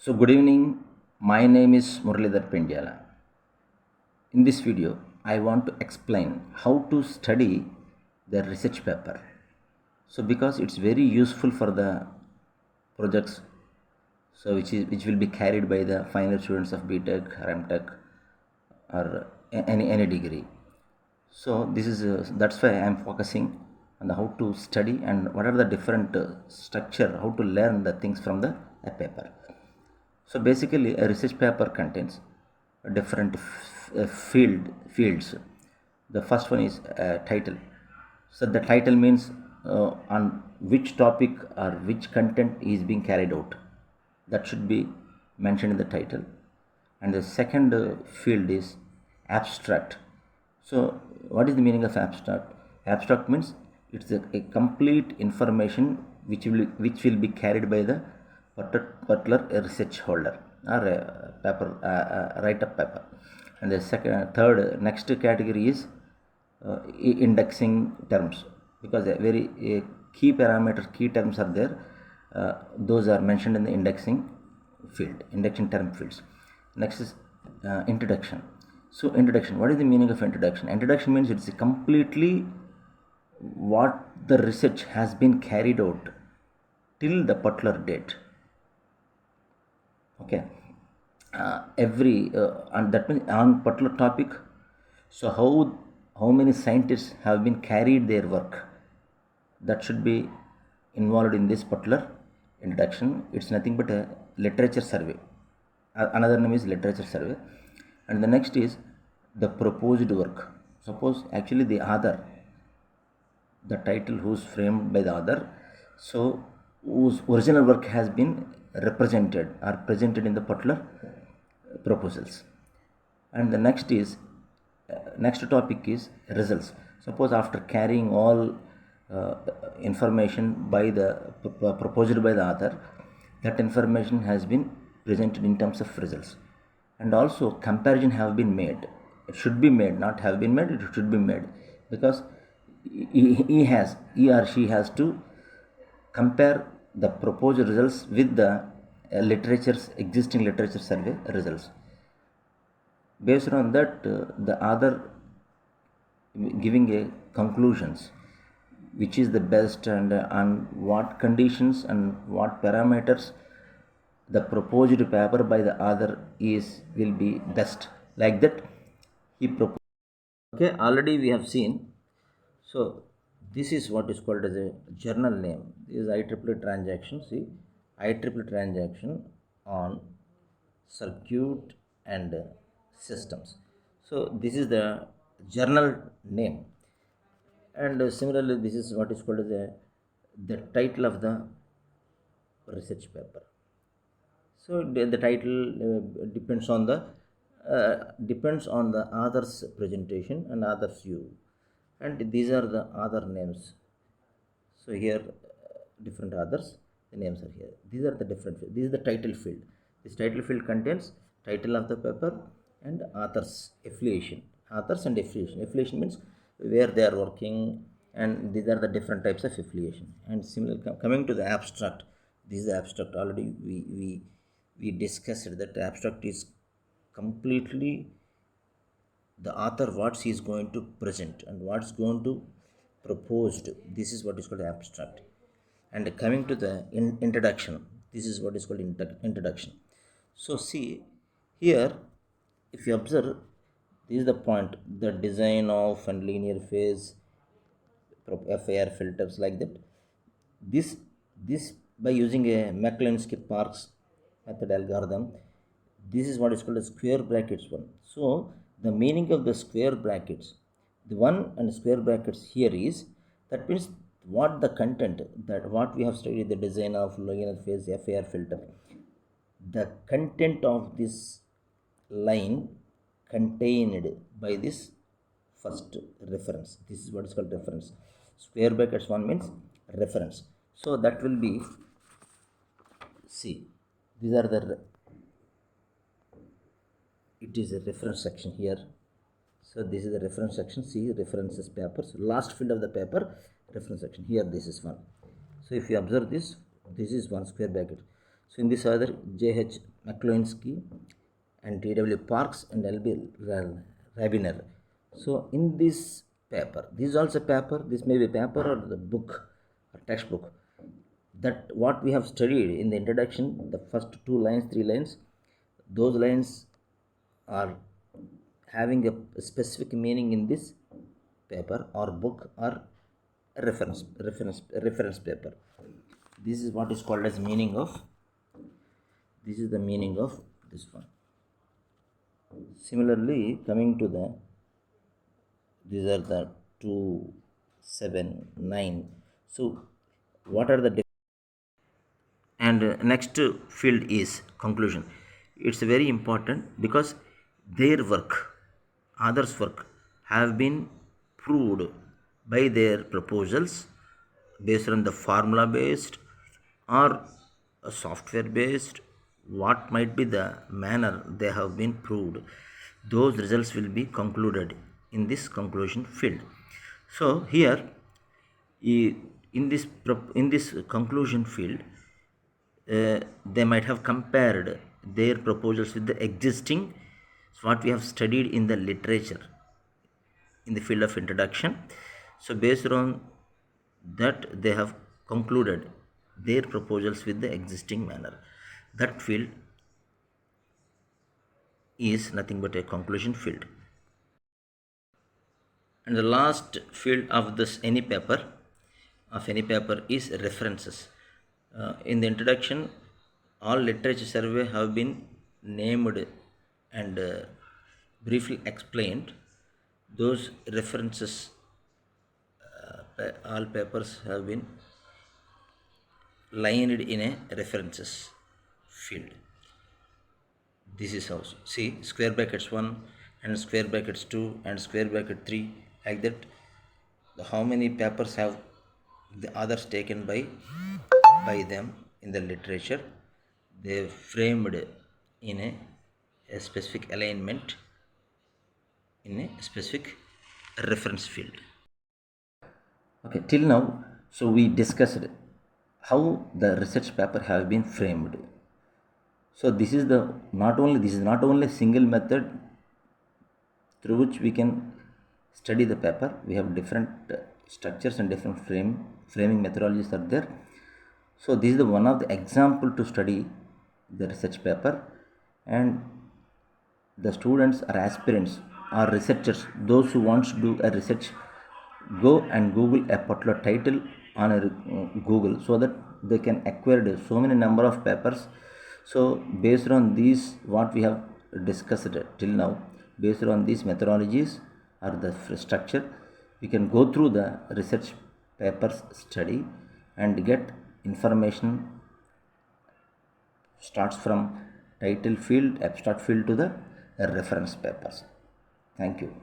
So good evening, my name is Muralidhar Pendyala. In this video, I want to explain how to study the research paper. So because it's very useful for the projects, so which will be carried by the final students of BTech or MTech or any degree. So this is that's why I am focusing on the how to study and what are the different structure, how to learn the things from the paper. So basically, a research paper contains different fields. The first one is title. So the title means on which topic or which content is being carried out. That should be mentioned in the title. And the second field is abstract. So what is the meaning of abstract? Abstract means it's a complete information which will be carried by the particular research holder or a paper write-up paper. And the third next category is indexing terms, because a very key parameters, key terms are there. Those are mentioned in the indexing term fields. Next is introduction. So introduction, what is the meaning of introduction? Introduction means it's completely what the research has been carried out till the particular date. Okay, and that means on particular topic. So how many scientists have been carried their work, that should be involved in this particular introduction. It's nothing but a literature survey. Another name is literature survey. And the next is the proposed work. Suppose actually the author, the title who's framed by the author, so whose original work has been represented or presented in the particular proposals. And the next topic is results. Suppose after carrying all information by the proposed by the author, that information has been presented in terms of results. And also comparison have been made. It should be made, not have been made, it should be made, because he or she has to compare the proposed results with the existing literature survey results. Based on that, the author giving a conclusions, which is the best and on what conditions and what parameters the proposed paper by the author will be best. Like that he proposed. Okay, already we have seen. So this is what is called as a journal name. This is IEEE transaction. See, IEEE transaction on circuit and systems. So this is the journal name. And similarly, this is what is called as the title of the research paper. So the title depends on the author's presentation and author's view, and these are the author names. So here different authors, the names are here. These are the different. This is the title field. This title field contains title of the paper and author's affiliation. Authors and affiliation. Affiliation means where they are working, and these are the different types of affiliation. And similarly, coming to the abstract, this is the abstract. Already we discussed that the abstract is completely the author what he is going to present and what's going to proposed. This is what is called abstract. And coming to the introduction, this is what is called introduction. So see here, if you observe, this is the point, the design of and linear phase FAR filters, like that. This by using a Maclaurin-Parkes method algorithm, this is what is called a square brackets one. So the meaning of the square brackets, the one and square brackets here is, that means what the content, that what we have studied, the design of linear phase FAR filter, the content of this line contained by this first reference. This is what is called reference. Square brackets one means reference. So that will be, see, these are the, it is a reference section here. So this is the reference section. See, references papers, last field of the paper, reference section. Here this is one. So if you observe this, this is one square bracket. So in this order, J.H. McCloskey and T.W. Parks and L.B. Rabiner. So in this paper, this is also paper, this may be paper or the book or textbook, that what we have studied in the introduction, the first 2 lines, 3 lines, those lines are having a specific meaning in this paper or book or reference paper. This is what is called as meaning of, this is the meaning of this one. Similarly, coming to the, these are the 2, 7, 9. So what are the and next field is conclusion. It's very important because their work, others work, have been proved by their proposals based on the formula based or a software based, what might be the manner they have been proved. Those results will be concluded in this conclusion field. So here in this conclusion field, they might have compared their proposals with the existing, what we have studied in the literature in the field of introduction. So based on that, they have concluded their proposals with the existing manner. That field is nothing but a conclusion field. And the last field of this any paper is references. In the introduction, all literature survey have been named and briefly explained. Those references, all papers have been lined in a references field. This is how, see, square brackets 1 and square brackets 2 and square bracket 3, like that. How many papers have the others taken by them in the literature, they framed in a specific alignment in a specific reference field. Okay, till now, so we discussed how the research paper have been framed. So this is not only a single method through which we can study the paper. We have different structures and different framing methodologies are there. So this is the one of the example to study the research paper, and the students or aspirants or researchers, those who wants to do a research, go and Google a particular title on a Google, so that they can acquire so many number of papers. So based on these, what we have discussed till now, based on these methodologies or the structure, we can go through the research papers study and get information, starts from title field, abstract field to the reference papers. Thank you.